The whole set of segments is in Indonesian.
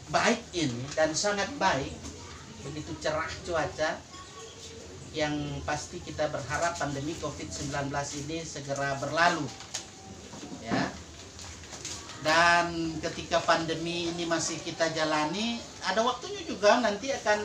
baik ini dan sangat baik, begitu cerah cuaca, yang pasti kita berharap pandemi COVID-19 ini segera berlalu, ya. Dan ketika pandemi ini masih kita jalani, ada waktunya juga nanti akan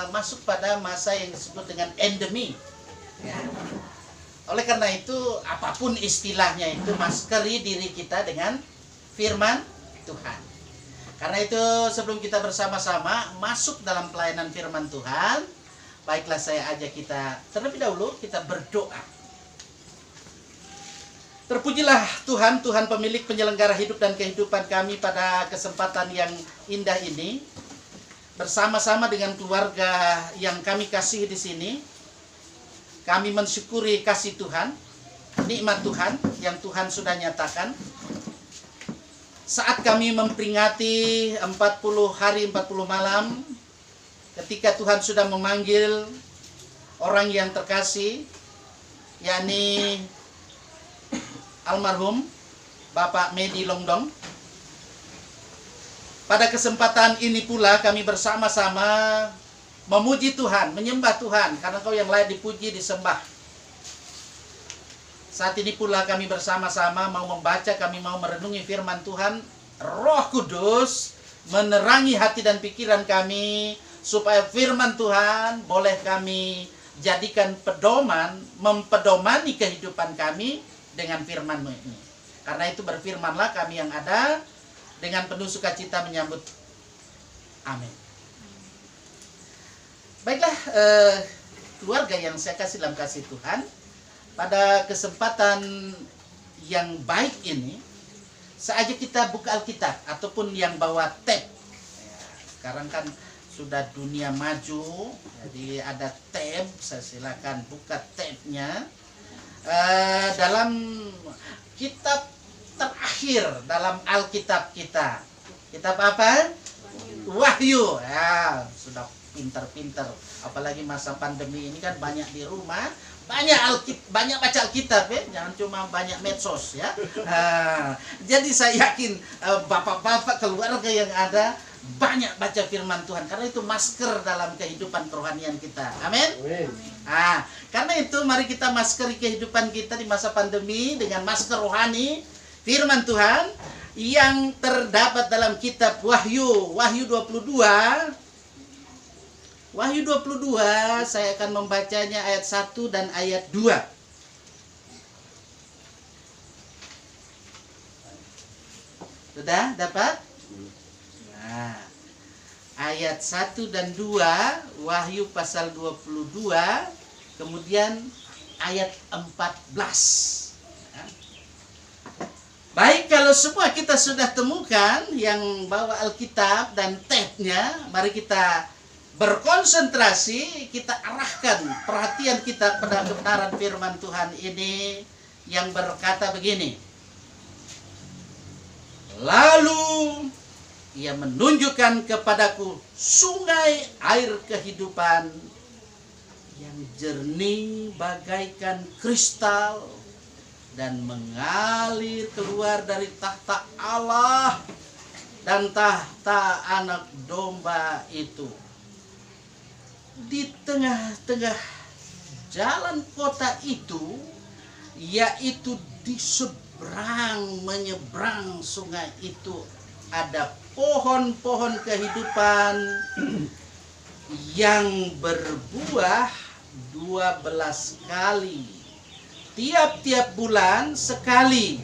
masuk pada masa yang disebut dengan endemi, ya. Oleh karena itu, apapun istilahnya itu, maskeri diri kita dengan firman Tuhan. Karena itu, sebelum kita bersama-sama masuk dalam pelayanan firman Tuhan, baiklah saya ajak kita terlebih dahulu kita berdoa. Terpujilah Tuhan, Tuhan pemilik penyelenggara hidup dan kehidupan kami pada kesempatan yang indah ini. Bersama-sama dengan keluarga yang kami kasihi di sini, kami mensyukuri kasih Tuhan, nikmat Tuhan yang Tuhan sudah nyatakan. Saat kami memperingati 40 hari 40 malam, ketika Tuhan sudah memanggil orang yang terkasih, yakni almarhum Bapak Medi Longdong. Pada kesempatan ini pula kami bersama-sama memuji Tuhan, menyembah Tuhan, karena Engkau yang layak dipuji, disembah. Saat ini pula kami bersama-sama mau membaca, kami mau merenungi firman Tuhan. Roh Kudus menerangi hati dan pikiran kami, supaya firman Tuhan boleh kami jadikan pedoman, mempedomani kehidupan kami dengan firman-Mu ini. Karena itu berfirmanlah kami yang ada, dengan penuh sukacita menyambut. Amin. Baiklah, keluarga yang saya kasih dalam kasih Tuhan, pada kesempatan yang baik ini, saya ajak kita buka Alkitab ataupun yang bawa tab. Ya, sekarang kan sudah dunia maju, jadi ada tab. Saya silakan buka tabnya. Dalam kitab terakhir dalam Alkitab kita, kitab apa? Wahyu. Ya, sudah pinter-pinter, apalagi masa pandemi ini kan banyak di rumah, banyak baca Alkitab, ya, jangan cuma banyak medsos, ya. Jadi saya yakin bapak-bapak keluarga yang ada banyak baca firman Tuhan, karena itu masker dalam kehidupan kerohanian kita. Amin. Karena itu mari kita maskeri kehidupan kita di masa pandemi dengan masker rohani firman Tuhan yang terdapat dalam kitab Wahyu 22. Wahyu 22, saya akan membacanya ayat 1 dan ayat 2. Sudah dapat? Nah, ayat 1 dan 2, Wahyu pasal 22, kemudian ayat 14. Baik, kalau semua kita sudah temukan yang bawa Alkitab dan tabnya, mari kita berkonsentrasi, kita arahkan perhatian kita pada kebenaran firman Tuhan ini yang berkata begini. Lalu ia menunjukkan kepadaku sungai air kehidupan yang jernih bagaikan kristal dan mengalir keluar dari tahta Allah dan tahta anak domba itu. Di tengah-tengah jalan kota itu, yaitu di seberang menyeberang sungai itu, ada pohon-pohon kehidupan yang berbuah 12 kali, tiap-tiap bulan sekali,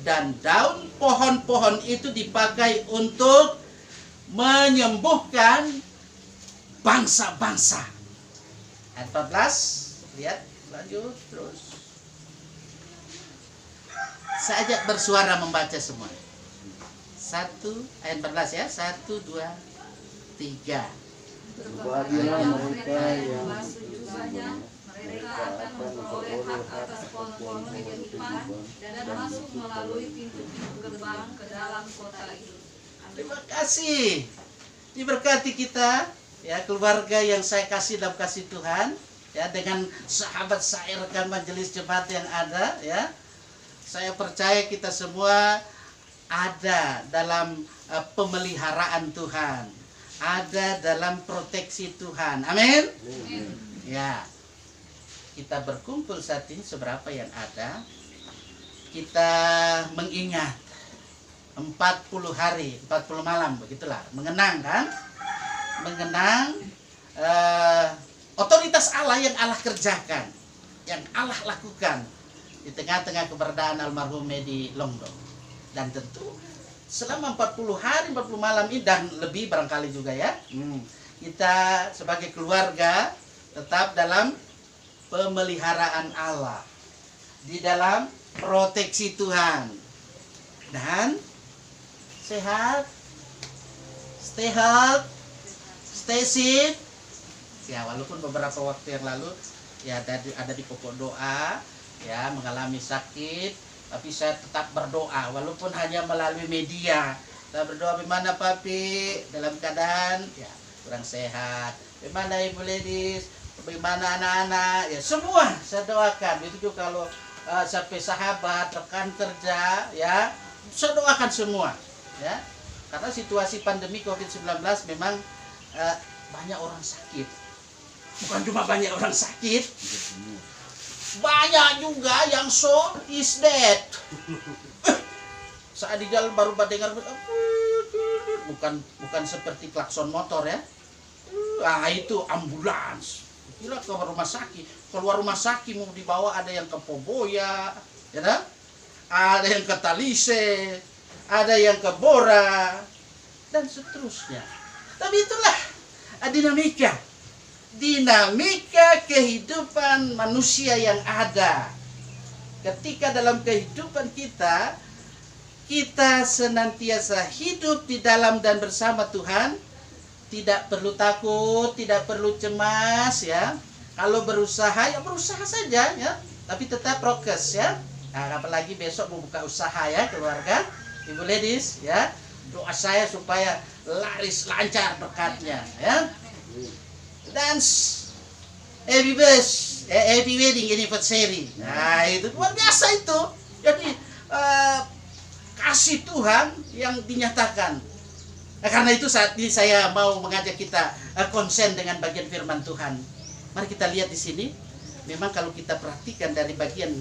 dan daun pohon-pohon itu dipakai untuk menyembuhkan bangsa-bangsa. Ayat 14, lihat, lanjut terus. Saya ajak bersuara membaca semua. 1, ayat 14 ya, 1, 2, 3. Berbahagialah mereka yang sejujurnya mereka akan memperoleh hak atas pohon-pohon kehidupan dan masuk melalui pintu-pintu gerbang ke dalam kota itu. Terima kasih. Diberkati kita, ya, keluarga yang saya kasih dalam kasih Tuhan, ya, dengan sahabat saya, rekan majelis jemaat yang ada, ya. Saya percaya kita semua ada dalam pemeliharaan Tuhan, ada dalam proteksi Tuhan. Amin. Ya, kita berkumpul saat ini seberapa yang ada, kita mengingat 40 hari, 40 malam, begitulah, mengenang kan, mengenang otoritas Allah yang Allah kerjakan, yang Allah lakukan di tengah-tengah keberadaan almarhum Medi Longdo. Dan tentu selama 40 hari 40 malam ini dan lebih barangkali juga ya, kita sebagai keluarga tetap dalam pemeliharaan Allah, di dalam proteksi Tuhan, dan sehat, stay healthy, stay safe. Ya, walaupun beberapa waktu yang lalu ya ada di pokok doa ya, mengalami sakit, tapi saya tetap berdoa walaupun hanya melalui media. Saya berdoa, bagaimana Papi dalam keadaan ya kurang sehat, bagaimana Ibu Ladies, bagaimana anak-anak, ya semua saya doakan. Begitu juga kalau sampai sahabat, rekan kerja ya, saya doakan semua ya. Karena situasi pandemi COVID-19 memang banyak orang sakit. Bukan cuma banyak orang sakit, banyak juga yang so is dead. Saat di jalan baru dengar, bukan seperti klakson motor ya. Itu ambulans. Kira ke rumah sakit, keluar rumah sakit mau dibawa, ada yang ke Poboya, ya kan? Ada yang ke Talise, ada yang ke Bora, dan seterusnya. Tapi itulah dinamika kehidupan manusia yang ada. Ketika dalam kehidupan kita senantiasa hidup di dalam dan bersama Tuhan, tidak perlu takut, tidak perlu cemas ya. Kalau berusaha ya berusaha saja ya, tapi tetap prokes ya. Nah, apalagi besok mau buka usaha ya keluarga, Ibu Ladies ya. Doa saya supaya laris lancar berkatnya ya. Dan happy wedding anniversary. Nah, itu luar biasa itu. Jadi kasih Tuhan yang dinyatakan. Nah, karena itu saat ini saya mau mengajak kita konsen dengan bagian firman Tuhan. Mari kita lihat di sini. Memang kalau kita perhatikan dari bagian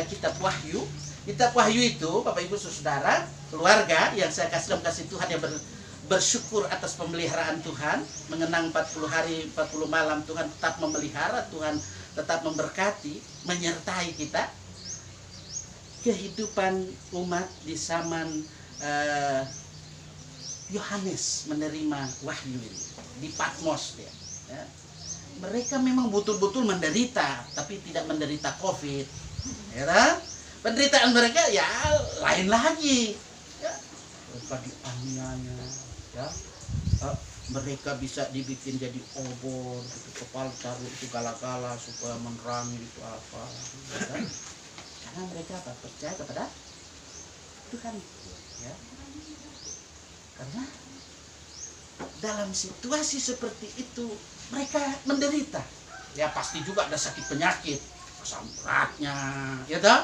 kitab Wahyu itu, Bapak Ibu Saudara, keluarga yang saya kasih Tuhan yang bersyukur atas pemeliharaan Tuhan, mengenang 40 hari 40 malam Tuhan tetap memelihara, Tuhan tetap memberkati, menyertai kita. Kehidupan umat di zaman Yohanes menerima wahyu ini di Patmos ya. Mereka memang betul-betul menderita, tapi tidak menderita COVID. Ya, penderitaan mereka ya lain lagi. Ya, mereka dianiaya, ya. Mereka bisa dibikin jadi obor, gitu, kepala taruh itu gala-gala supaya menerangi itu apa. Ya. Karena mereka apa? Percaya kepada Tuhan. Ya. Karena dalam situasi seperti itu mereka menderita. Ya pasti juga ada sakit penyakit, asam uratnya, ya toh?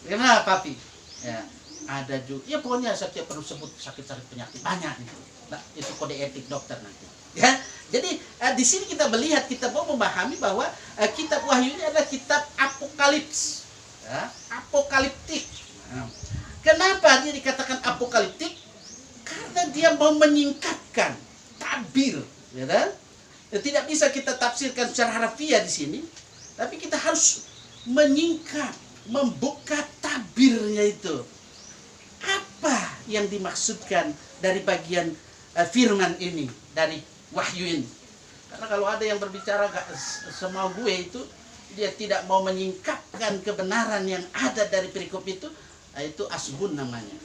Gimana Papi? Ya, ada juga. Ya pokoknya setiap perlu sebut sakit-sakit penyakit banyak itu. Nah, itu kode etik dokter nanti. Ya. Jadi di sini kita melihat, kita mau memahami bahwa kitab Wahyu ini adalah kitab apokalips. Ya, apokaliptik. Nah, kenapa dia dikatakan apokaliptik? Karena dia mau menyingkapkan tabir, ya kan? Tidak bisa kita tafsirkan secara harfiah di sini, tapi kita harus menyingkap, membuka tabirnya itu. Apa yang dimaksudkan dari bagian firman ini, dari wahyu ini? Karena kalau ada yang berbicara gak semau gue itu, dia tidak mau menyingkapkan kebenaran yang ada dari perikop itu asbun namanya.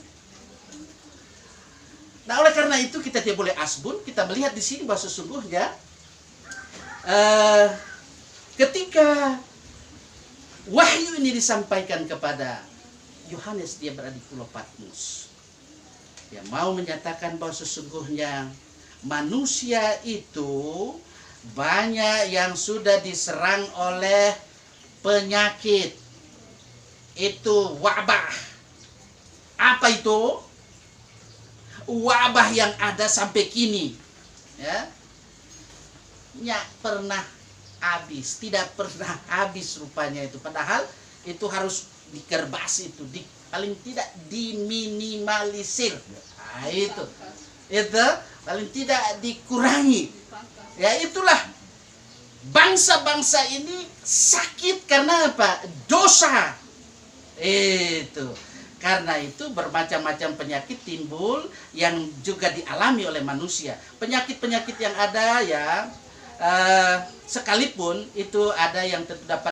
Nah, oleh karena itu kita tidak boleh asbun. Kita melihat di sini bahwa sesungguhnya ketika wahyu ini disampaikan kepada Yohanes, dia berada di Pulau Patmos. Dia mau menyatakan bahwa sesungguhnya manusia itu banyak yang sudah diserang oleh penyakit. Itu wabah. Apa itu? wabah yang ada sampai kini, ya, nggak pernah habis, tidak pernah habis rupanya itu. Padahal itu harus dikerbas, itu paling tidak diminimalisir. Nah, itu paling tidak dikurangi. Ya itulah bangsa-bangsa ini sakit karena apa? Dosa. Itu. Karena itu bermacam-macam penyakit timbul yang juga dialami oleh manusia. Penyakit-penyakit yang ada ya, sekalipun itu ada yang tentu dapat